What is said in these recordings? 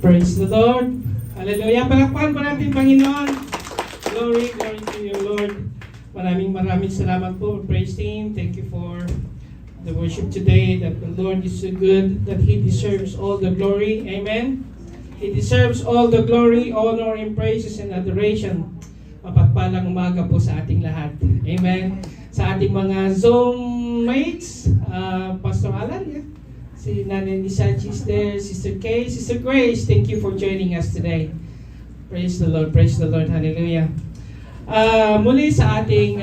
Praise the Lord. Hallelujah. Palakpakan po natin, Panginoon. Glory, glory to you, Lord. Maraming salamat po, praise team. Thank you for the worship today, that the Lord is so good, that He deserves all the glory. Amen. He deserves all the glory, honor, and praises and adoration. Mapagpalang umaga po sa ating lahat. Amen. Sa ating mga Zoom mates, Pastor Alan, si Nanay Lisa is there, Sister Kay, Sister Grace, thank you for joining us today. Praise the Lord, hallelujah. Muli sa ating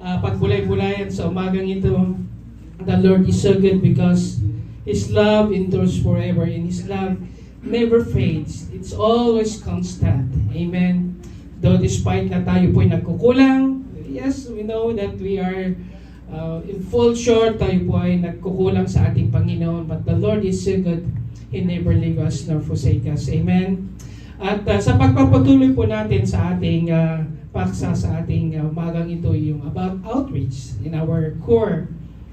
pagbulay-bulayan sa umagang ito, the Lord is so good because His love endures forever and His love never fades. It's always constant. Amen. Though despite na tayo po'y nagkukulang, yes, we know that we are in full short, tayo po ay nagkukulang sa ating Panginoon, but the Lord is so good. He never leave us nor forsake us. Amen. At sa pagpapatuloy po natin sa ating paksa sa ating umagang ito, yung about outreach in our core,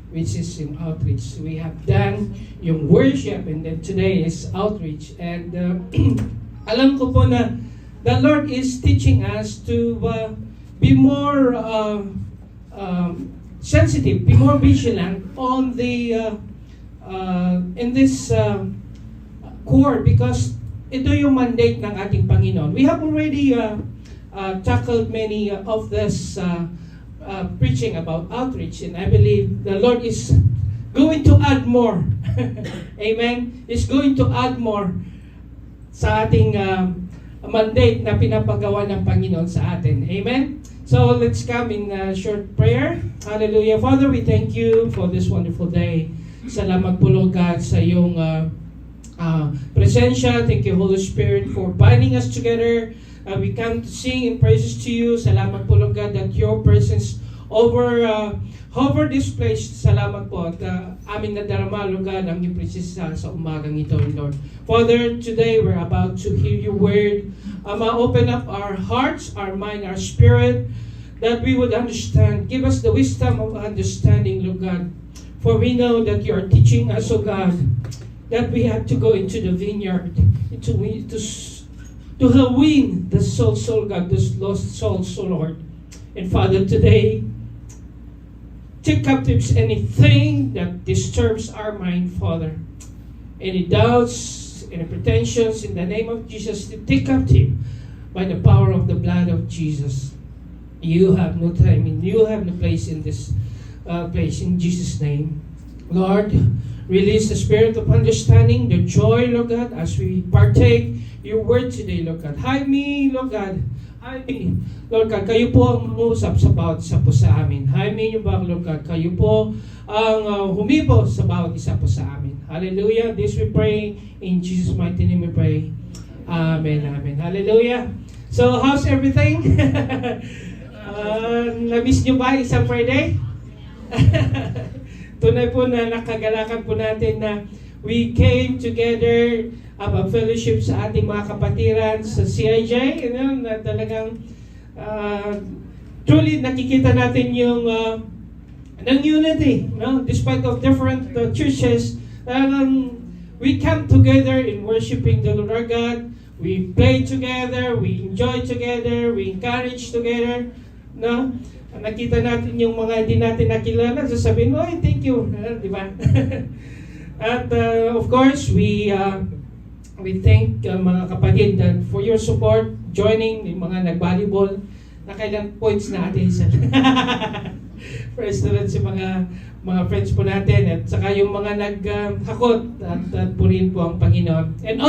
which is yung outreach. We have done yung worship and then today is outreach. And alam ko po na the Lord is teaching us to be more sensitive, be more vigilant on the in this core, because ito yung mandate ng ating Panginoon. We have already tackled many of this preaching about outreach, and I believe the Lord is going to add more. Amen. Is going to add more sa ating mandate na pinapagawa ng Panginoon sa atin. Amen. So let's come in short prayer. Hallelujah. Father, we thank you for this wonderful day. Salamat po, Lord God, sa iyong presensya. Thank you, Holy Spirit, for binding us together. We come to sing and praises to you. Salamat po, Lord God, that your presence over this place. Salamat po at aming nadarama, Lord God, ang iyong presence sa umagang ito, Lord. Father, today we're about to hear your word. Open up our hearts, our mind, our spirit, that we would understand. Give us the wisdom of understanding, Lord God. For we know that you are teaching us, O God, that we have to go into the vineyard, to win the soul, God, this lost souls, O Lord. And Father, today, take captives anything that disturbs our mind, Father. Any doubts, any pretensions, in the name of Jesus, take captive by the power of the blood of Jesus. You have no time and you have no place in this place, in Jesus' name. Lord, release the spirit of understanding, the joy, Lord God, as we partake your word today, Lord God. Hide me, Lord God. Hide me, Lord God. Kayo po ang mangusap sa bawat isa po sa amin. Hide me yung back, Lord God. Kayo po ang humipo sa bawat isa po sa amin. Hallelujah. This we pray. In Jesus' mighty name we pray. Amen, amen. Hallelujah. So, how's everything? Na-miss nyo ba isang Friday? Tunay po na nakagalakan po natin na we came together a fellowship sa ating mga kapatiran sa CIJ, na talagang truly nakikita natin yung ng unity, despite of different churches. We come together in worshiping the Lord our God. We play together, we enjoy together, we encourage together. No? Nakita natin yung mga hindi natin nakilala, sasabihin, "Oy, thank you." Di ba? At of course, we thank mga kapatid that for your support, joining yung mga nag-volleyball. Nakailang points na atin sa President, si mga friends po natin, at saka yung mga naghakot at purihin po ang Panginoon. And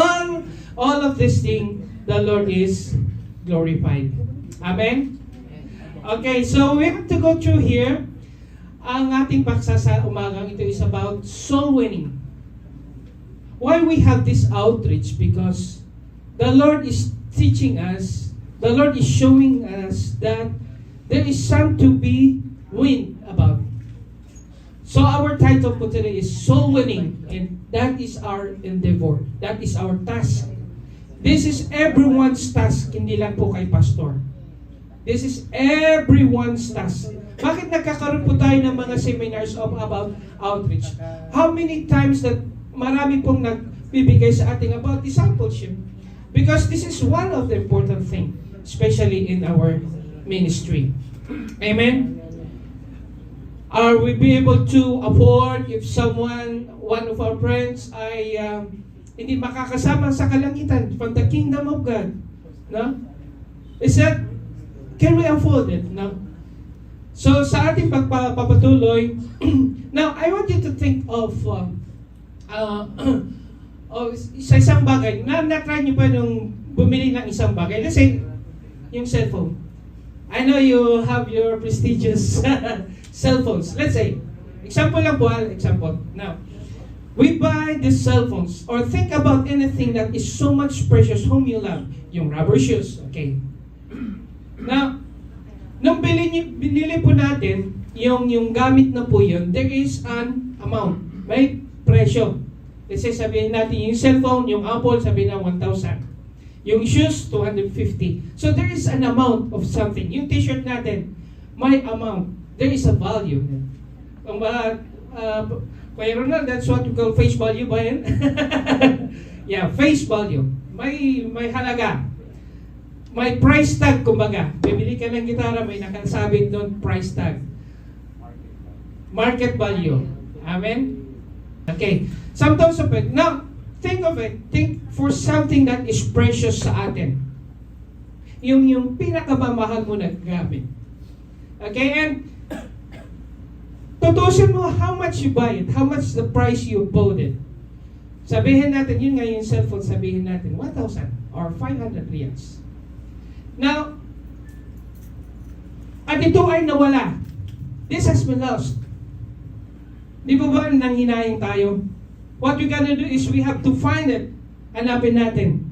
all of this thing, the Lord is glorified. Amen? Okay, so we have to go through here. Ang ating paksa sa umagang ito is about soul winning. Why we have this outreach? Because the Lord is teaching us, the Lord is showing us that there is something to be win about. So our title for today is soul winning, and that is our endeavor. That is our task. This is everyone's task, hindi lang po kay pastor. This is everyone's task. Bakit nagkakaroon po tayo ng mga seminars about outreach? How many times that marami pong bibigay sa ating about discipleship. Because this is one of the important things, especially in our ministry. Amen? Are we be able to afford if one of our friends ay hindi makakasama sa kalangitan from the kingdom of God? No? Is that, can we afford it? No? So sa ating pagpapatuloy, now I want you to think of sa isang bagay. Na-try nyo pa nung bumili ng isang bagay. Let's say, yung cellphone. I know you have your prestigious cell phones. Let's say, example lang po, example. Now, we buy these cell phones or think about anything that is so much precious whom you love. Yung rubber shoes, okay. Now, nung binili po natin, yung gamit na po yun, there is an amount. May presyo. Let's say sabihin natin yung cellphone, yung Apple, sabihin na 1,000. Yung shoes, 250. So there is an amount of something. Yung t-shirt natin, may amount. There is a value. Kung ba, Kuya Ronald, that's what we call face value ba yan? Yeah, face value. May halaga. May price tag, kumbaga. Bibili ka ng gitara, may nakasabit doon, price tag. Market value. Amen? Okay. Sometimes of it. Now, think of it. Think for something that is precious sa atin. Yung pinakamamahal mo na gamit. Okay? And, tutusin mo how much you buy it. How much the price you bought it. Sabihin natin, yun nga yung cellphone, sabihin natin, 1,000 or 500 riyals. Now, at ito ay nawala. This has been lost. Di ba nanghinayang tayo? What we gonna do is we have to find it. Hanapin natin.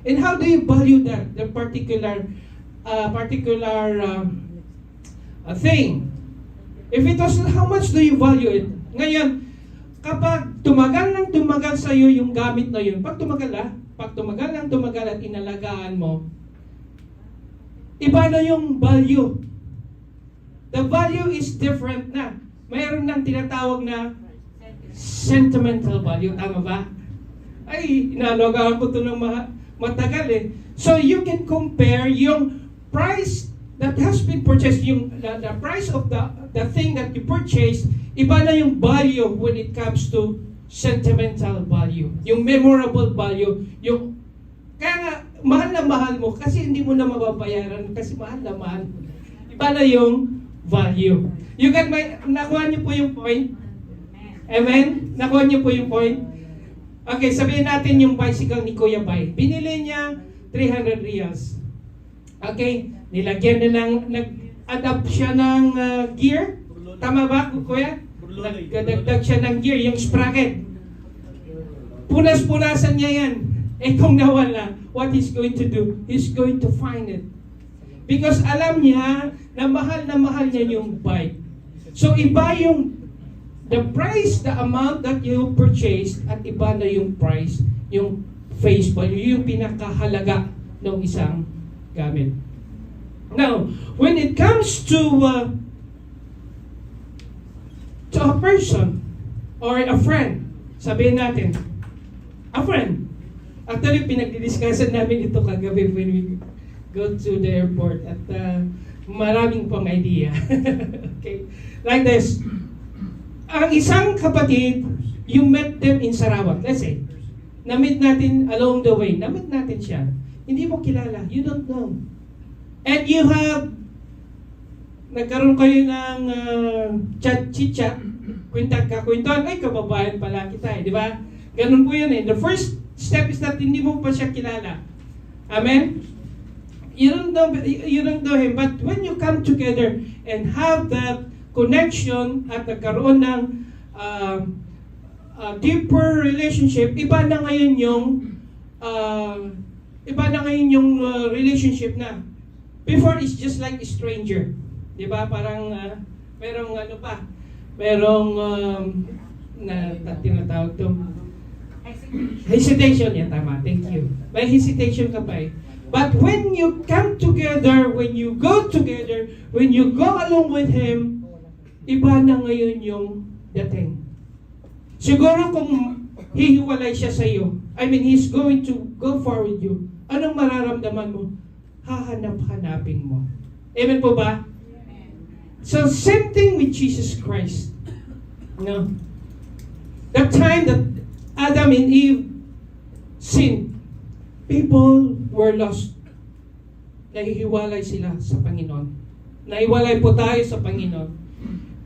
And how do you value that? The particular thing. If it was, how much do you value it? Ngayon, kapag tumagal sa iyo yung gamit na yun, pag tumagal at inalagaan mo, iba na yung value. The value is different na. Mayroon nang tinatawag na sentimental value. Tama ba? Ay, inalogaan ko ito ng matagal eh. So you can compare yung price that has been purchased, yung the price of the thing that you purchased, iba na yung value when it comes to sentimental value. Yung memorable value. Yung, kaya nga, mahal na mahal mo kasi hindi mo na mababayaran kasi mahal na mahal mo. Iba na yung value. You got nakuha niyo po yung point? Amen? Nakuha niyo po yung point? Okay, sabihin natin yung bicycle ni Kuya Bay. Binili niya 300 riyals. Okay, nilagyan na nag-adapt siya ng gear. Tama ba, Kuya? Nagdagdag siya ng gear, yung sprocket. Punas-punasan niya yan. Eh kung nawala, what he's going to do? He's going to find it. Because alam niya na mahal niya yung bike. So iba yung the price, the amount that you purchased at iba na yung price, yung face value, yung pinakahalaga ng isang gamit. Now, when it comes to a person or a friend, sabihin natin, a friend. Actually, pinag-discussion namin ito kagabi when we go to the airport at maraming pang idea. Okay, like this. Ang isang kapatid, you met them in Sarawak. Let's say, na-meet natin along the way. Na-meet natin siya. Hindi mo kilala. You don't know. And you have, nagkaroon kayo ng chat-chit-chat. Kwintan-kakwentan. Ay, kababayan pala kita eh. Di ba? Ganun po yun eh. The first step is that hindi mo pa siya kilala. Amen? You don't know him. But when you come together and have that connection at nagkaroon ng deeper relationship, iba na ngayon yung relationship na. Before, it's just like a stranger. Di ba? Parang merong ano pa, merong tinatawag to. Hesitation. Yan, tama. Thank you. May hesitation ka pa eh. But when you come together, when you go together, when you go along with Him, iba na ngayon yung dating. Siguro kung hihiwalay siya sa iyo, I mean, He's going to go forward you, anong mararamdaman mo? Hahanap-hanapin mo. Amen po ba? So, same thing with Jesus Christ. No? The time that Adam and Eve sinned, people were lost. Nahihiwalay sila sa Panginoon. Nahiwalay po tayo sa Panginoon.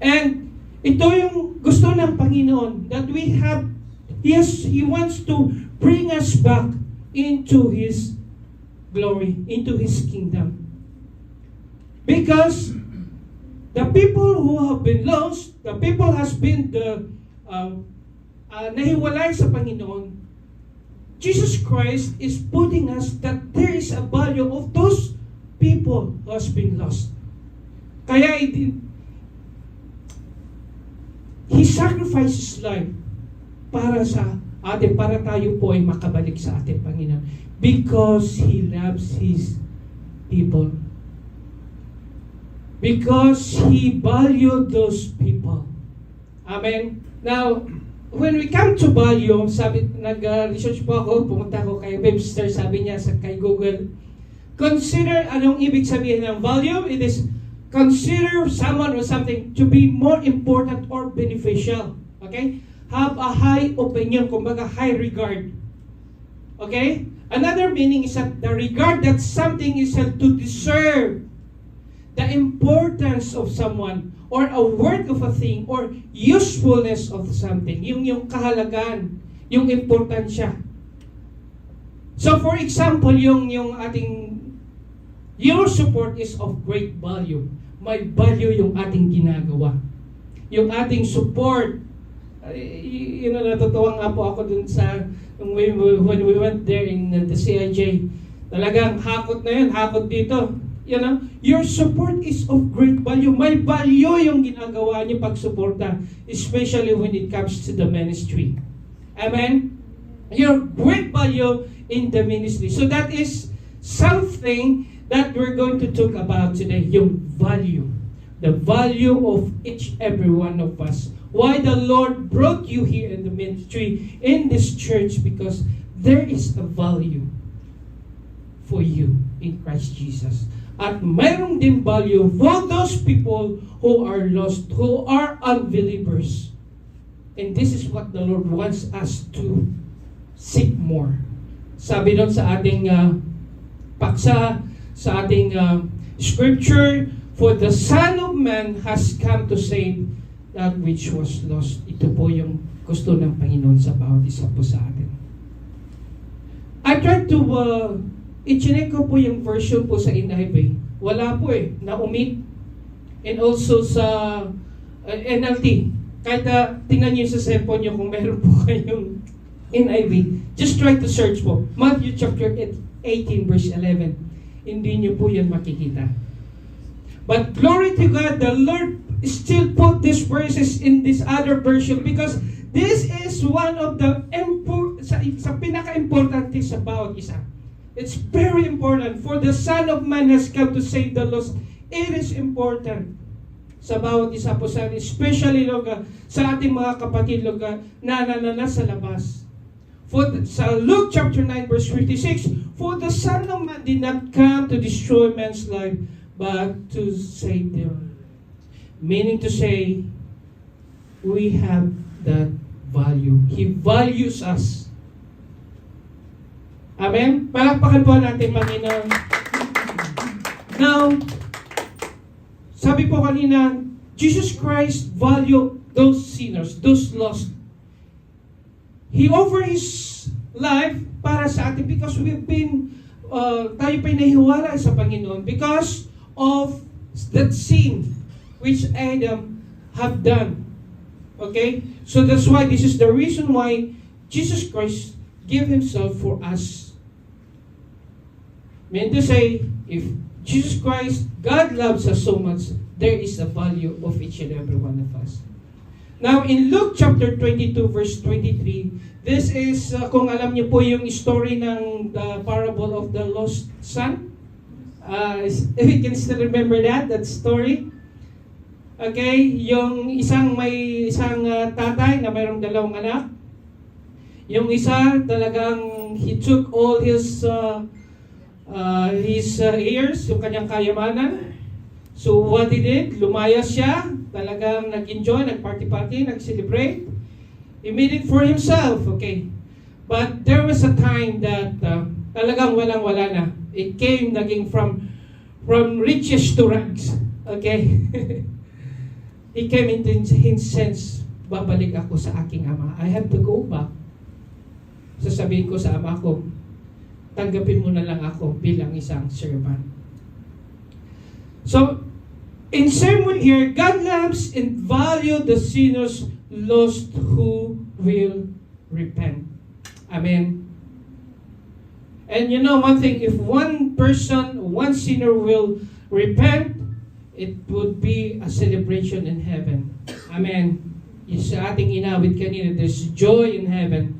And ito yung gusto ng Panginoon, that we have, yes, He wants to bring us back into His glory, into His kingdom. Because the people who have been lost, the people has been nahiwalay sa Panginoon, Jesus Christ is putting us that there is a value of those people who has been lost. Kaya He sacrificed His life para sa atin, para tayo po ay makabalik sa ating Panginoon. Because He loves His people. Because He valued those people. Amen? Now, when we come to value, nag-research po ako, pumunta ako kay Webster, sabi niya kay Google, consider anong ibig sabihin ng value. It is consider someone or something to be more important or beneficial. Okay? Have a high opinion, kumbaga high regard. Okay? Another meaning is that the regard that something is held to deserve the importance of someone or a worth of a thing or usefulness of something. Yung kahalagan, yung importansya. So for example, yung ating your support is of great value. May value yung ating ginagawa. Yung ating support, natutuwa nga po ako dun sa when we went there in the CIJ. Talagang hakot na yun, hakot dito. Your support is of great value. May value yung ginagawa niyo pagsuporta, especially when it comes to the ministry. Amen? Your great value in the ministry. So that is something that we're going to talk about today, yung value. The value of each every one of us. Why the Lord brought you here in the ministry, in this church, because there is a value for you in Christ Jesus. At mayroong din value for those people who are lost, who are unbelievers. And this is what the Lord wants us to seek more. Sabi doon sa ating paksa, sa ating scripture, for the Son of Man has come to save that which was lost. Ito po yung gusto ng Panginoon sa bawat isa po sa atin. I tried to i-check ko po yung version po sa NIV. Wala po na-omit. And also sa NLT. Kahit tingnan nyo sa cellphone nyo kung meron po kayong NIV. Just try to search po. Matthew chapter 18 verse 11. Hindi nyo po yan makikita. But glory to God, the Lord still put these verses in this other version because this is one of the sa pinaka-importante sa bawat isa. It's very important. For the Son of Man has come to save the lost. It is important sa bawat isa po sa atin, especially sa ating mga kapatid na nasa labas. Sa Luke chapter 9 verse 56, for the Son of Man did not come to destroy man's life, but to save them. Meaning to say, we have that value. He values us. Amen? Palakpakan po natin, Panginoon. Now, sabi po kanina, Jesus Christ value those sinners, those lost. He offered His life para sa atin because we've been, tayo pa'y nahiwalay sa Panginoon because of that sin which Adam have done. Okay? So that's why this is the reason why Jesus Christ gave Himself for us. Meant to say, if Jesus Christ, God loves us so much, there is a value of each and every one of us. Now, in Luke chapter 22, verse 23, this is, kung alam niyo po yung story ng the parable of the lost son. If you can still remember that story. Okay, yung may isang tatay na mayroong dalawang anak. Yung isa talagang he took all his heirs, yung kanyang kayamanan. So what he did, lumayas siya, talagang nag-enjoy, nag-party-party, nag-celebrate. He made it for himself, okay. But there was a time that talagang walang-wala na. It came, naging from riches to rags, okay. He came into his sense, babalik ako sa aking ama. I have to go back. Sasabihin ko sa ama ko, tanggapin mo na lang ako bilang isang servant. So, in same way here, God loves and value the sinners lost who will repent. Amen. And you know one thing, if one person, one sinner will repent, it would be a celebration in heaven. Amen. Yung sa ating inawit kanina, there's joy in heaven.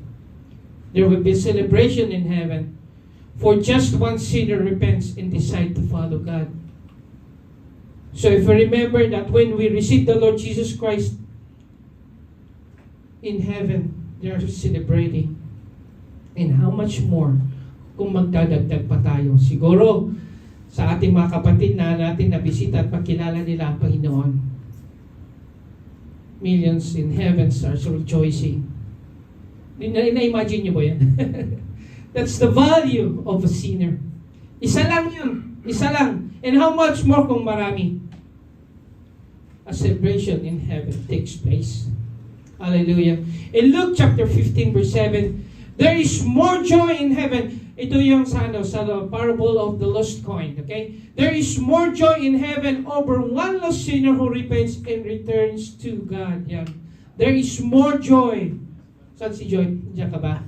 There will be celebration in heaven. For just one sinner repents and decide to follow God. So if we remember that when we receive the Lord Jesus Christ in heaven, they are celebrating. And how much more kung magdadagdag pa tayo. Siguro sa ating mga kapatid na natin nabisita at makilala nila ang Panginoon. Millions in heavens are rejoicing. Na-imagine niyo ba yan? That's the value of a sinner. Isa lang yun. Isa lang. And how much more kung marami? A celebration in heaven takes place. Hallelujah. In Luke chapter 15 verse 7, there is more joy in heaven. Ito yung sa parable of the lost coin. Okay? There is more joy in heaven over one lost sinner who repents and returns to God. Yan. There is more joy. Saan si Joy? Diyan ka ba?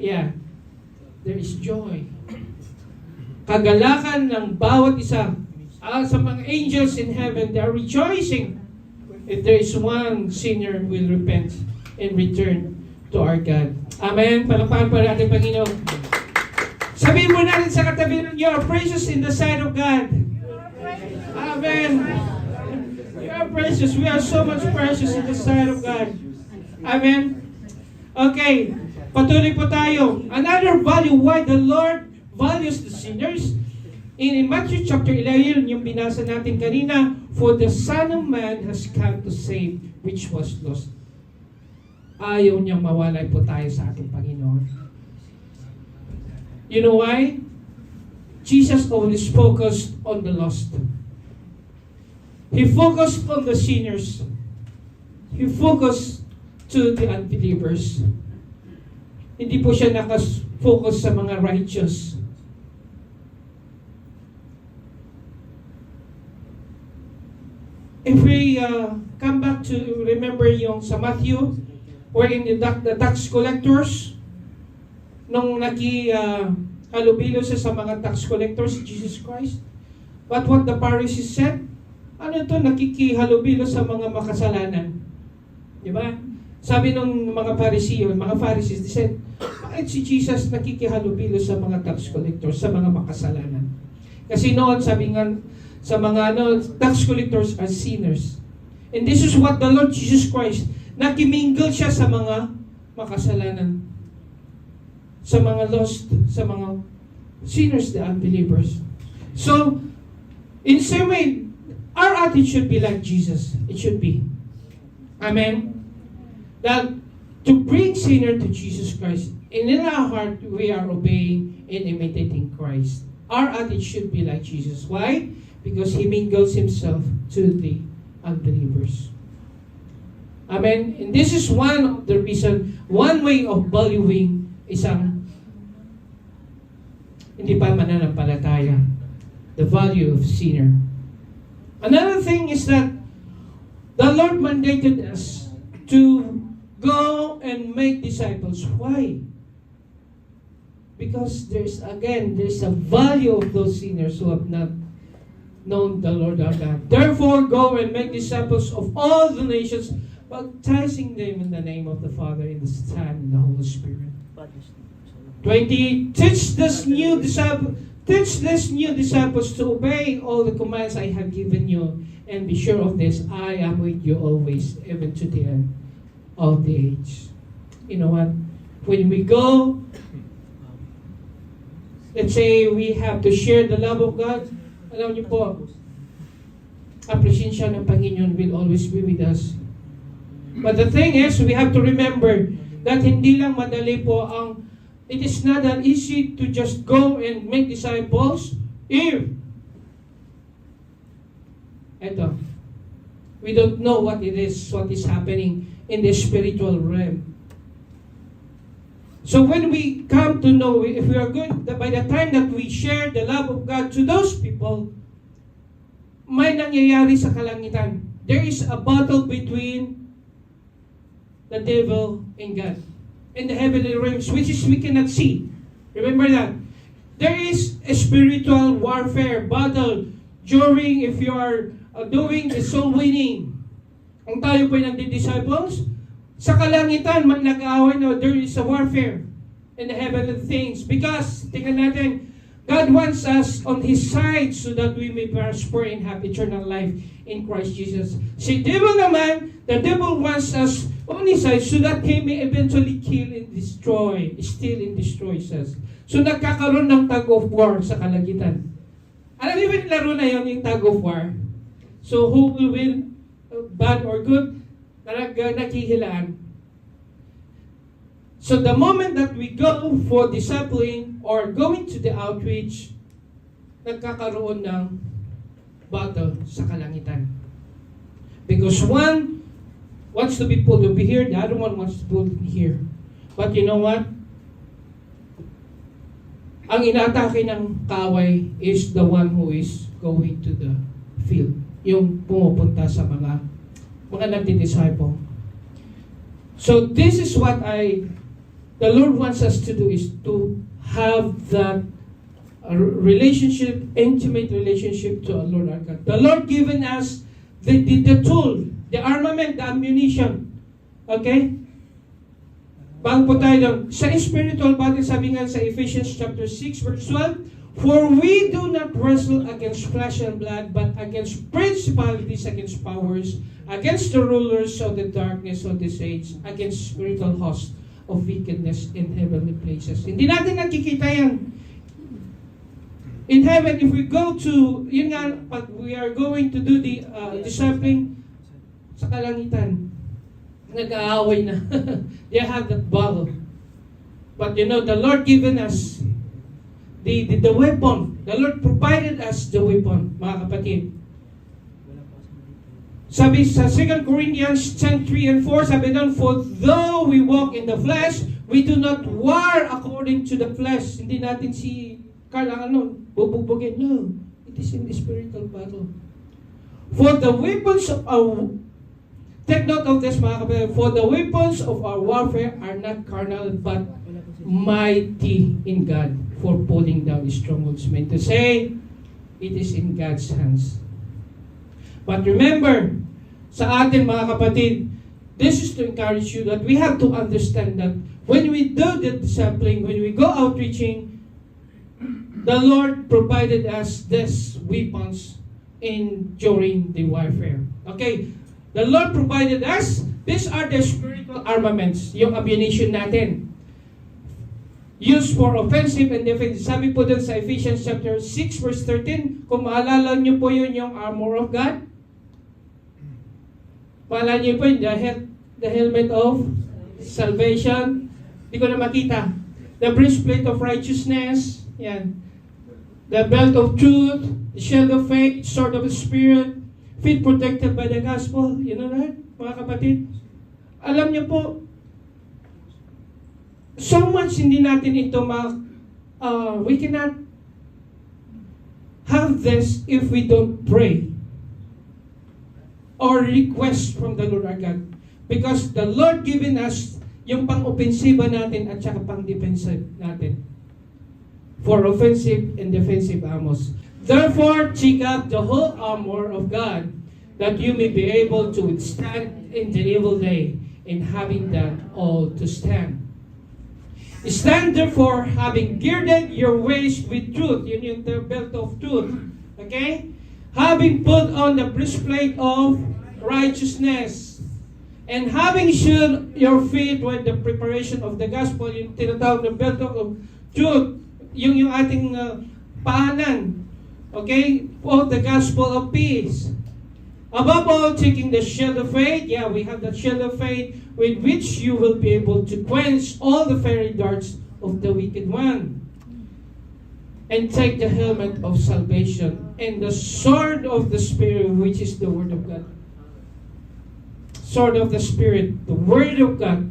Yeah. There is joy. Kagalakan ng bawat isa. Sa mga angels in heaven, they are rejoicing if there is one sinner who will repent and return to our God. Amen. Palakpakan po natin, Panginoon. Sabihin mo natin sa katabi, you are precious in the sight of God. Amen. You are precious. We are so much precious in the sight of God. Amen. Okay. Patuloy po tayo. Another value why the Lord values the sinners. In Matthew chapter 11, yung binasa natin kanina, for the Son of Man has come to save which was lost. Ayaw niyang mawalay po tayo sa ating Panginoon. You know why? Jesus always focused on the lost. He focused on the sinners. He focused to the unbelievers. Hindi po siya nakafocus sa mga righteous. If we come back to remember yung sa Matthew, wherein the tax collectors, nung halubilo siya sa mga tax collectors, Jesus Christ, but what the Pharisees said, ano ito, nakikihalubilo sa mga makasalanan. Di ba? Sabi ng mga Pharisees, they said, bakit si Jesus nakikihalubilo sa mga tax collectors, sa mga makasalanan? Kasi noon, sabi nga, sa mga tax collectors are sinners. And this is what the Lord Jesus Christ, nakimingle siya sa mga makasalanan. Sa mga lost, sa mga sinners, the unbelievers. So, in same way, our attitude should be like Jesus. It should be. Amen? That to bring sinner to Jesus Christ, and in our heart, we are obeying and imitating Christ. Our attitude should be like Jesus. Why? Because He mingles Himself to the unbelievers. Amen? And this is one of the reason, one way of valuing isang hindi pa mananampalataya. The value of sinner. Another thing is that the Lord mandated us to go and make disciples. Why? Because there's a value of those sinners who have not known the Lord our God. Therefore, go and make disciples of all the nations, baptizing them in the name of the Father, and the Son, and the Holy Spirit. 20. Teach these new disciples to obey all the commands I have given you, and be sure of this, I am with you always, even to the end of the age. you know what? When we go, let's say we have to share the love of God, alam niyo po, ang presensya ng Panginoon will always be with us. But the thing is, we have to remember that hindi lang madali po it is not that easy to just go and make disciples if we don't know what is happening in the spiritual realm. So when we come to know, if we are good, that by the time that we share the love of God to those people, may nangyayari sa kalangitan. There is a battle between the devil and God in the heavenly realms, which is we cannot see. Remember that. There is a spiritual warfare battle during if you are doing the soul winning. Kung tayo po yung disciples, sa kalangitan, man nag-aaway, no, there is a warfare in the heavenly things. Because, tingnan natin, God wants us on His side so that we may prosper and have eternal life in Christ Jesus. Si devil naman, the devil wants us on His side so that He may eventually kill and destroy, steal and destroy us. So nagkakaroon ng tug of war sa kalangitan. Alam niyo ba yung laro na yun, yung tug of war? So who will win, bad or good? Naghihilaan. So the moment that we go for discipling or going to the outreach, nagkakaroon ng battle sa kalangitan. Because one wants to be pulled over here, the other one wants to pull here. But you know what? Ang inaatake ng kaway is the one who is going to the field. Yung pumupunta sa mga nagdi-disciple. So this is what the Lord wants us to do, is to have that relationship, intimate relationship to our Lord our God. The Lord given us the tool, the armament, the ammunition. Okay? Bago po tayo doon, sa spiritual battle, sabi nga sa Ephesians chapter 6 verse 12, for we do not wrestle against flesh and blood, but against principalities, against powers, against the rulers of the darkness of this age, against spiritual hosts of wickedness in heavenly places. Hindi natin nakikita yan. In heaven, if we go to, yun nga, pag we are going to do the discipling sa kalangitan, nag-aaway na. They have that battle. But you know, the Lord given us the weapon. The Lord provided us the weapon, mga kapatid. Sabi sa 2 Corinthians 10:3 and 4, sabi doon, for though we walk in the flesh, we do not war according to the flesh. Hindi natin si Carl bubugbugin. No, it is in the spiritual battle. For the weapons of our, take note of this, mga kapatid, for the weapons of our warfare are not carnal, but mighty in God for pulling down strongholds. Meant to say, it is in God's hands. But remember, sa atin mga kapatid, this is to encourage you that we have to understand that when we do the discipling, when we go outreaching, the Lord provided us these weapons during the warfare. Okay, the Lord provided us, these are the spiritual armaments, yung ammunition natin. Used for offensive and defensive. Sabi po dun sa Ephesians chapter 6 verse 13, kung maalala nyo po yun, yung armor of God. Maalala nyo po yun, the helmet of salvation. Hindi ko na makita. The breastplate of righteousness. Yan. The belt of truth. The shield of faith. Sword of the Spirit. Feet protected by the gospel. You know that, mga kapatid? Alam nyo po, so much hindi natin ito we cannot have this if we don't pray or request from the Lord our God. Because the Lord given us yung pang-opensiba natin at saka pang-defensive natin. For offensive and defensive armors. Therefore, take up the whole armor of God, that you may be able to withstand in the evil day, and having done all to stand. Stand therefore, having girded your waist with truth, yun yung the belt of truth, okay? Having put on the breastplate of righteousness, And having should your feet with the preparation of the gospel, yung tinatawag na belt of truth, yung ating paanan, okay, of the gospel of peace. Above all, taking the shield of faith, we have the shield of faith with which you will be able to quench all the fiery darts of the wicked one. And take the helmet of salvation and the sword of the Spirit, which is the Word of God. Sword of the Spirit, the Word of God.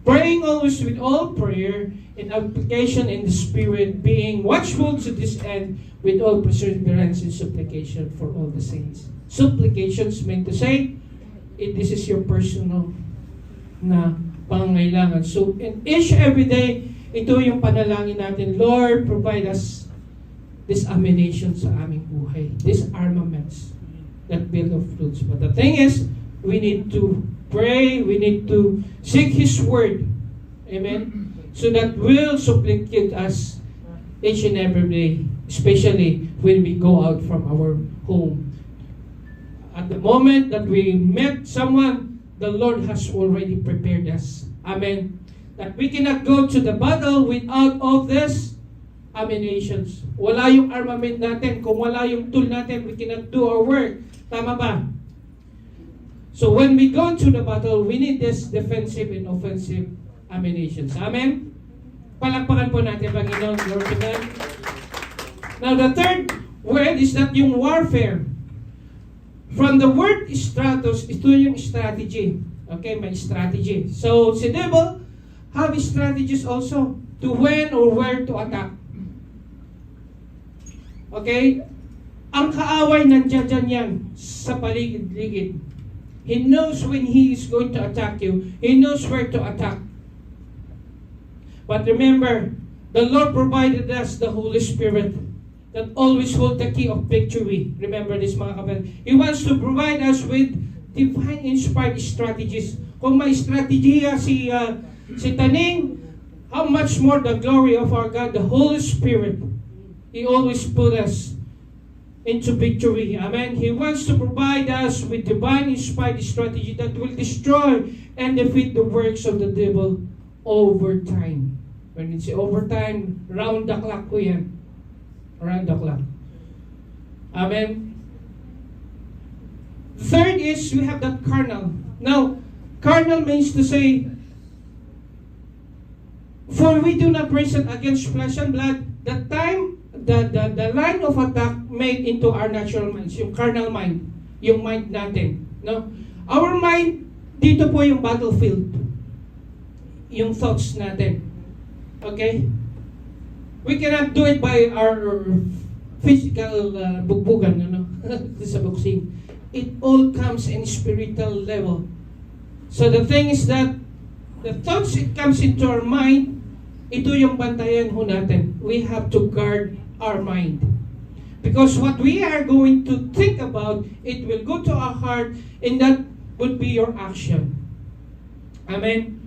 Praying always with all prayer and application in the Spirit, being watchful to this end with all perseverance and supplication for all the saints. Supplications meant to say, this is your personal na pangangailangan. So, in each every day, ito yung panalangin natin, Lord, provide us this ammunition sa aming buhay, these armaments that build of fruits. But the thing is, we need to pray, we need to seek His Word. Amen? So that will supplicate us each and every day, especially when we go out from our home. At the moment that we met someone, the Lord has already prepared us. Amen. That we cannot go to the battle without all this ammunitions. Wala yung armament natin. Kung wala yung tool natin, we cannot do our work. Tama ba? So when we go to the battle, we need this defensive and offensive ammunitions. Amen? Palakpakan po natin, Panginoon. Lord to God. Now the third word is that yung warfare. From the word stratos, ito yung strategy. Okay, may strategy. So, si devil have strategies also to when or where to attack. Okay? Ang kaaway nandiyan yan sa paligid-ligid. He knows when he is going to attack you. He knows where to attack. But remember, the Lord provided us the Holy Spirit that always hold the key of victory. Remember this, mga kapatid. He wants to provide us with divine inspired strategies. Kung may strategiya si Taning, how much more the glory of our God, the Holy Spirit. He always put us into victory. Amen. He wants to provide us with divine inspired strategy that will destroy and defeat the works of the devil over time. When it's over time, round the clock ko yan. Around the clock. Amen. Third is, we have that carnal. Now, carnal means to say, for we do not wrestle against flesh and blood. The line of attack made into our natural minds, yung carnal mind, yung mind natin. No? Our mind, dito po yung battlefield. Yung thoughts natin. Okay? We cannot do it by our physical bugbugan, sa boxing. It all comes in spiritual level. So the thing is that the thoughts it comes into our mind, ito yung bantayan ho natin. We have to guard our mind. Because what we are going to think about, it will go to our heart, and that would be your action. Amen?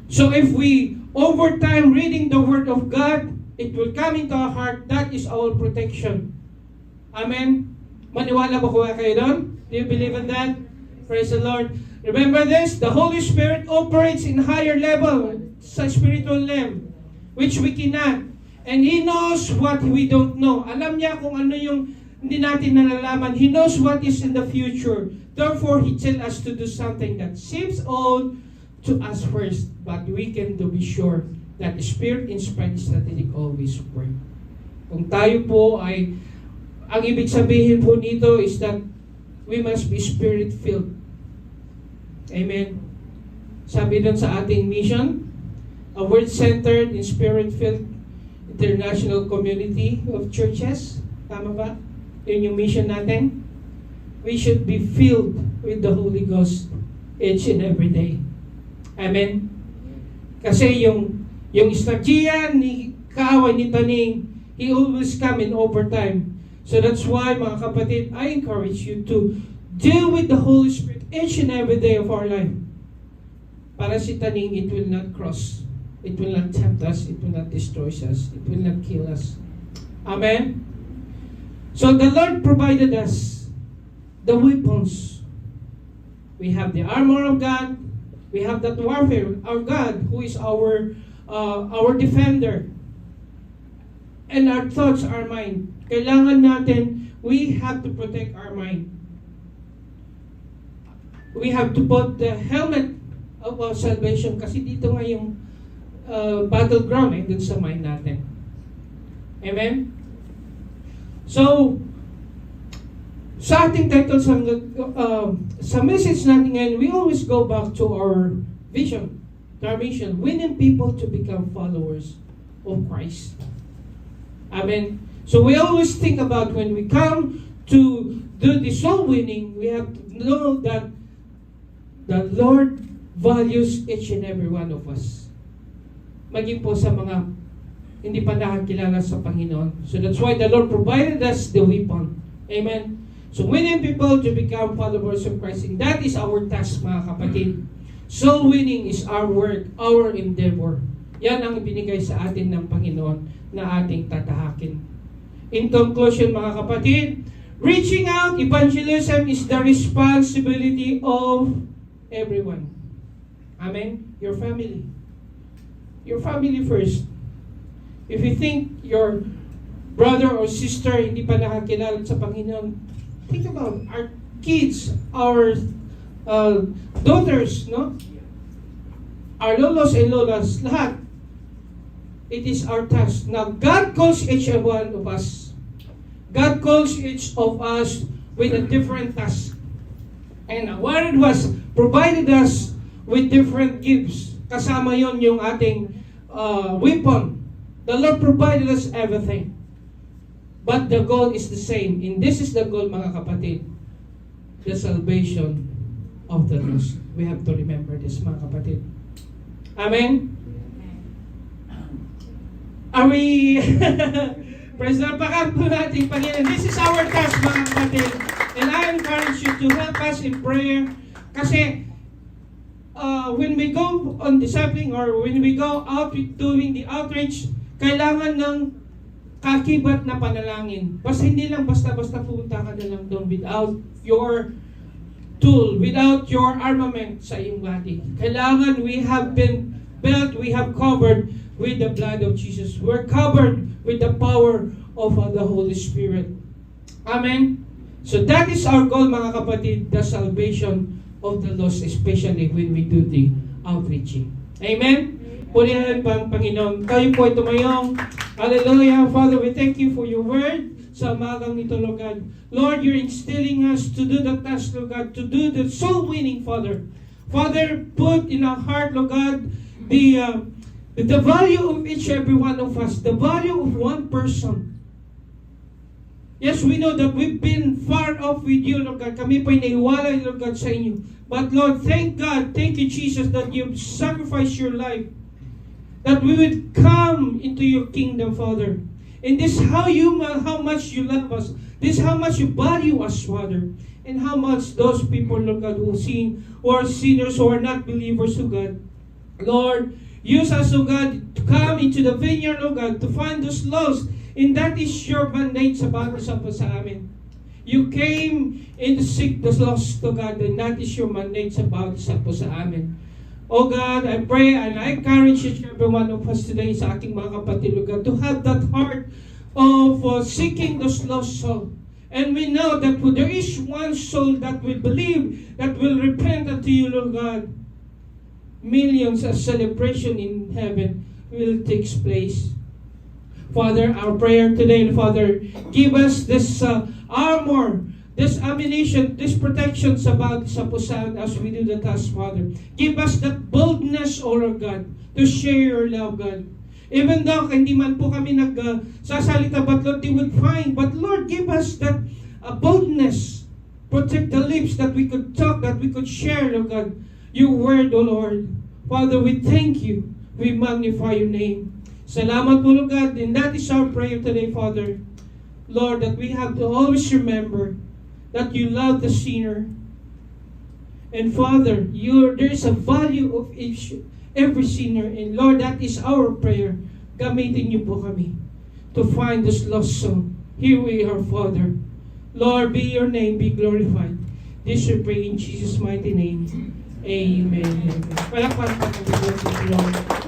So if we, over time, reading the Word of God, it will come into our heart. That is our protection. Amen? Maniwala ba kayo doon? Do you believe in that? Praise the Lord. Remember this, the Holy Spirit operates in higher level, sa spiritual realm, which we cannot. And He knows what we don't know. Alam niya kung ano yung hindi natin nalalaman. He knows what is in the future. Therefore, He tells us to do something that seems old to us first, but we can to be sure that the Spirit-inspired strategic always work. Kung tayo po ay, ang ibig sabihin po nito is that we must be Spirit-filled. Amen. Sabi dun sa ating mission, a word-centered and Spirit-filled international community of churches. Tama ba? Yun yung mission natin. We should be filled with the Holy Ghost each and every day. Amen. Kasi yung strategiya ni kaaway ni Taning, he always come in overtime. So that's why, mga kapatid, I encourage you to deal with the Holy Spirit each and every day of our life. Para si Taning, it will not cross. It will not tempt us. It will not destroy us. It will not kill us. Amen? So the Lord provided us the weapons We have the armor of God. We have that warfare. Our God, who is our defender. And our thoughts are mind. Kailangan natin, we have to protect our mind. We have to put the helmet of our salvation kasi dito nga yung battleground dun sa mind natin. Amen? So, sa ating title sa message natin ngayon, we always go back to our vision, to our mission, winning people to become followers of Christ. Amen. So we always think about when we come to do the soul winning, we have to know that the Lord values each and every one of us. Maging po sa mga hindi pa nakakilala sa Panginoon. So that's why the Lord provided us the weapon. Amen. So winning people to become followers of Christ. And that is our task, mga kapatid. Soul winning is our work, our endeavor. Yan ang ibinigay sa atin ng Panginoon na ating tatahakin. In conclusion, mga kapatid, reaching out evangelism is the responsibility of everyone. Amen? Your family. Your family first. If you think your brother or sister hindi pa nakakilala sa Panginoon, think about our kids, our daughters, no? Our lolos and lolas, lahat. It is our task. Now, God calls each one of us. God calls each of us with a different task. And what it was, provided us with different gifts. Kasama yon yung ating weapon. The Lord provided us everything. But the goal is the same. And this is the goal, mga kapatid. The salvation of the lost. We have to remember this, mga kapatid. Amen? Are we... Praise the Lord. Pakan po natin, Panginoon. This is our task, mga kapatid. And I encourage you to help us in prayer. Kasi, when we go on discipling or when we go out doing the outreach, kailangan ng kakibat na panalangin. Basta hindi lang basta-basta pumunta ka na lang doon without your tool, without your armament sa iyong body. Kailangan we have been built, we have covered with the blood of Jesus. We're covered with the power of the Holy Spirit. Amen? So that is our goal, mga kapatid, the salvation of the lost, especially when we do the outreaching. Amen? Purihan pang Panginoon. Kayo po ay tumayong. Hallelujah. Father, we thank you for your word sa umagang nito, Lord God. Lord, you're instilling us to do the task, Lord God, to do the soul winning, Father. Father, put in our heart, Lord God, the value of each every one of us, the value of one person. Yes, we know that we've been far off with you, Lord God. Kami po'y naiwalay, Lord God, sa inyo. But Lord, thank God, thank you, Jesus, that you've sacrificed your life, that we would come into your kingdom, Father. And this how much you love us. This how much you value us, Father. And how much those people, Lord God, who are sinners, who are not believers, oh God. Lord, use us, O God, to come into the vineyard, O God, to find those lost. And that is your mandate sa bawat po sa amin. You came in to seek the lost, O God, and that is your mandate sa bawat po sa amin. O God, I pray and I encourage each every one of us today sa aking mga kapatid, O God, to have that heart of seeking those lost souls. And we know that there is one soul that will believe, that will repent unto you, Lord God. Millions of celebration in heaven will take place. Father, our prayer today, Father, give us this armor, this ammunition, this protection sa pusan as we do the task, Father. Give us that boldness, O Lord God, to share your love, God. Even though hindi man po kami nagsasalita, but Lord, they would find. But Lord, give us that boldness. Protect the lips that we could talk, that we could share, Lord God, your word, O Lord. Father, we thank you. We magnify your name. Salamat po, Lord God. And that is our prayer today, Father. Lord, that we have to always remember that you love the sinner. And Father, there is a value of every sinner. And Lord, that is our prayer. Gamitin niyo po kami to find this lost soul. Here we are, Father. Lord, be your name, be glorified. This we pray in Jesus' mighty name. Amen. Palakpakan po po, Lord.